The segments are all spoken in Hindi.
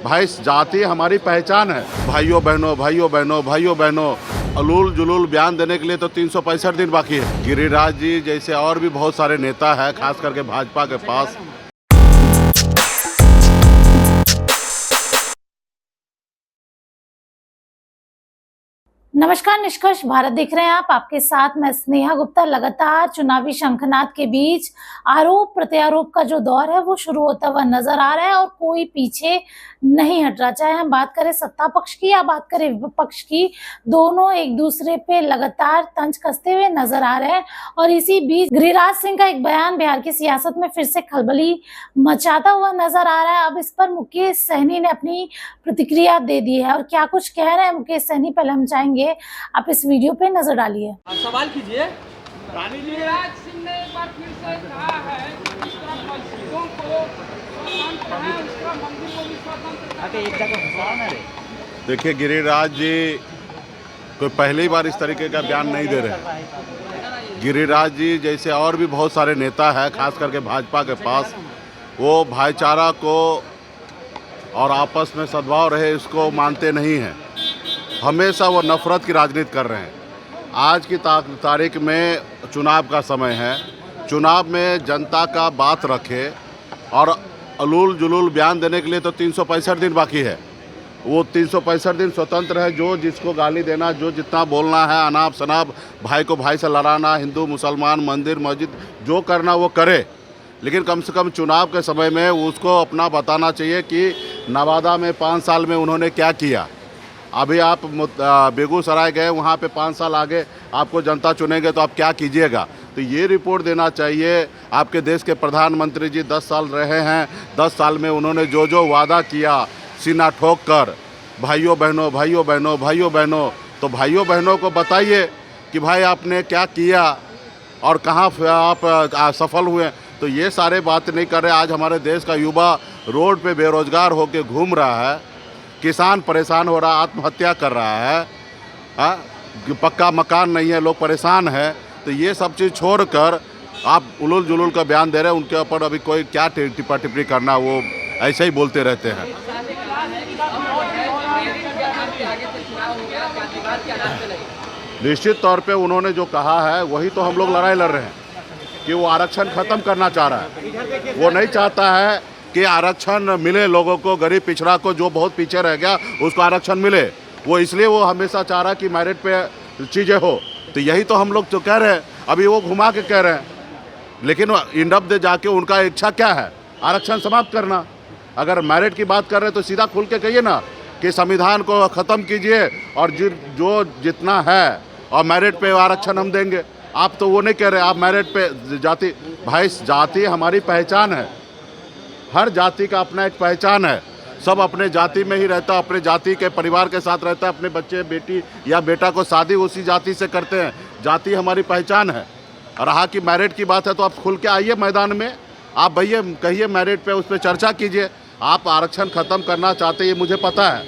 भाई जाति हमारी पहचान है। भाइयों बहनों, भाइयों बहनों, भाइयों बहनों, अलूल जुलूल बयान देने के लिए तो 365 दिन बाकी है। गिरिराज जी जैसे और भी बहुत सारे नेता है, खास करके भाजपा के पास। नमस्कार, निष्कर्ष भारत देख रहे हैं आप। आपके साथ मैं स्नेहा गुप्ता। लगातार चुनावी शंखनाद के बीच आरोप प्रत्यारोप का जो दौर है वो शुरू होता हुआ नजर आ रहा है और कोई पीछे नहीं हट रहा। चाहे हम बात करें सत्ता पक्ष की या बात करें विपक्ष की, दोनों एक दूसरे पे लगातार तंज कसते हुए नजर आ रहे हैं। और इसी बीच गिरिराज सिंह का एक बयान बिहार की सियासत में फिर से खलबली मचाता हुआ नजर आ रहा है। अब इस पर मुकेश सहनी ने अपनी प्रतिक्रिया दे दी है और क्या कुछ कह रहे हैं मुकेश सहनी, पहले हम चाहेंगे आप इस वीडियो पे नजर डालिए। सवाल कीजिए। गिरिराज सिंह ने एक बार फिर से कहा है कि जिस तरह मस्जिदों को स्वतंत्र है उस तरह मंदिर को भी स्वतंत्र है। देखिए, गिरिराज जी कोई पहली बार इस तरीके का बयान नहीं दे रहे। गिरिराज जी जैसे और भी बहुत सारे नेता है, खास करके भाजपा के पास, वो भाईचारा को और आपस में सद्भाव रहे इसको मानते नहीं हैं। हमेशा वो नफरत की राजनीति कर रहे हैं। आज की तारीख में चुनाव का समय है। चुनाव में जनता का बात रखे और अलूल जुलूल बयान देने के लिए तो 365 दिन बाकी है। वो 365 दिन स्वतंत्र है। जो जिसको गाली देना, जो जितना बोलना है, अनाप शनाप भाई को भाई से लड़ाना, हिंदू मुसलमान, मंदिर मस्जिद जो करना वो करे, लेकिन कम से कम चुनाव के समय में उसको अपना बताना चाहिए कि नवादा में 5 साल में उन्होंने क्या किया। अभी आप बेगूसराय गए, वहाँ पे 5 साल आगे आपको जनता चुनेंगे तो आप क्या कीजिएगा। तो ये रिपोर्ट देना चाहिए। आपके देश के प्रधानमंत्री जी 10 साल रहे हैं। 10 साल में उन्होंने जो जो वादा किया सीना ठोक कर, भाइयों बहनों, भाइयों बहनों, भाइयों बहनों, तो भाइयों बहनों को बताइए कि भाई आपने क्या किया और कहाँ आप सफल हुए। तो ये सारे बात नहीं कर रहे। आज हमारे देश का युवा रोड पे बेरोजगार होकर घूम रहा है, किसान परेशान हो रहा है, आत्महत्या कर रहा है, पक्का मकान नहीं है, लोग परेशान हैं। तो ये सब चीज़ छोड़कर आप उलूल जुलूल का बयान दे रहे हैं। उनके ऊपर अभी कोई क्या टिप्पा टिप्पणी करना, वो ऐसे ही बोलते रहते हैं। निश्चित तौर पे उन्होंने जो कहा है वही तो हम लोग लड़ाई लड़ रहे हैं कि वो आरक्षण ख़त्म करना चाह रहा है। वो नहीं चाहता है कि आरक्षण मिले लोगों को, गरीब पिछड़ा को जो बहुत पीछे रह गया उसको आरक्षण मिले। वो इसलिए वो हमेशा चाह रहा है कि मेरिट पे चीज़ें हो। तो यही तो हम लोग तो कह रहे हैं। अभी वो घुमा के कह रहे हैं, लेकिन इंडप दे जाके उनका इच्छा क्या है? आरक्षण समाप्त करना। अगर मेरिट की बात कर रहे हैं तो सीधा खुल के कहिए ना कि संविधान को ख़त्म कीजिए और जो जितना है और मेरिट पे आरक्षण हम देंगे। आप तो वो नहीं कह रहे। आप मेरिट पे जाति, भाई जाति हमारी पहचान है। हर जाति का अपना एक पहचान है। सब अपने जाति में ही रहता, अपने जाति के परिवार के साथ रहता है। अपने बच्चे बेटी या बेटा को शादी उसी जाति से करते हैं। जाति हमारी पहचान है। और रहा कि मेरिट की बात है तो आप खुल के आइए मैदान में, आप भैया कहिए मेरिट पे, उस पर चर्चा कीजिए। आप आरक्षण ख़त्म करना चाहते हैं, ये मुझे पता है।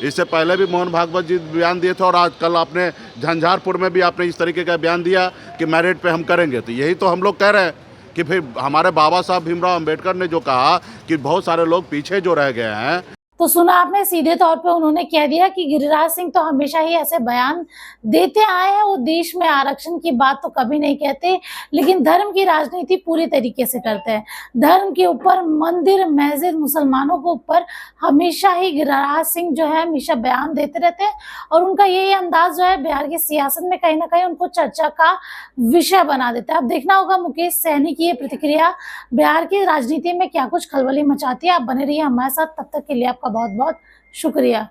इससे पहले भी मोहन भागवत जी बयान दिए थे और आज कल आपने झंझारपुर में भी आपने इस तरीके का बयान दिया कि मेरिट पे हम करेंगे। तो यही तो हम लोग कह रहे हैं कि फिर हमारे बाबा साहब भीमराव अंबेडकर ने जो कहा कि बहुत सारे लोग पीछे जो रह गए हैं। तो सुना आपने, सीधे तौर पे उन्होंने कह दिया कि गिरिराज सिंह तो हमेशा ही ऐसे बयान देते आए हैं। वो देश में आरक्षण की बात तो कभी नहीं कहते, लेकिन धर्म की राजनीति पूरी तरीके से करते हैं। धर्म के ऊपर, मंदिर मस्जिद, मुसलमानों के ऊपर हमेशा ही गिरिराज सिंह जो है हमेशा बयान देते रहते हैं। और उनका यही अंदाज जो है बिहार की सियासत में कहीं ना कहीं उनको चर्चा का विषय बना देता है। अब देखना होगा मुकेश सहनी की ये प्रतिक्रिया बिहार की राजनीति में क्या कुछ खलबली मचाती है। आप बने रहिए हमारे साथ, तब तक के लिए आपका बहुत बहुत शुक्रिया।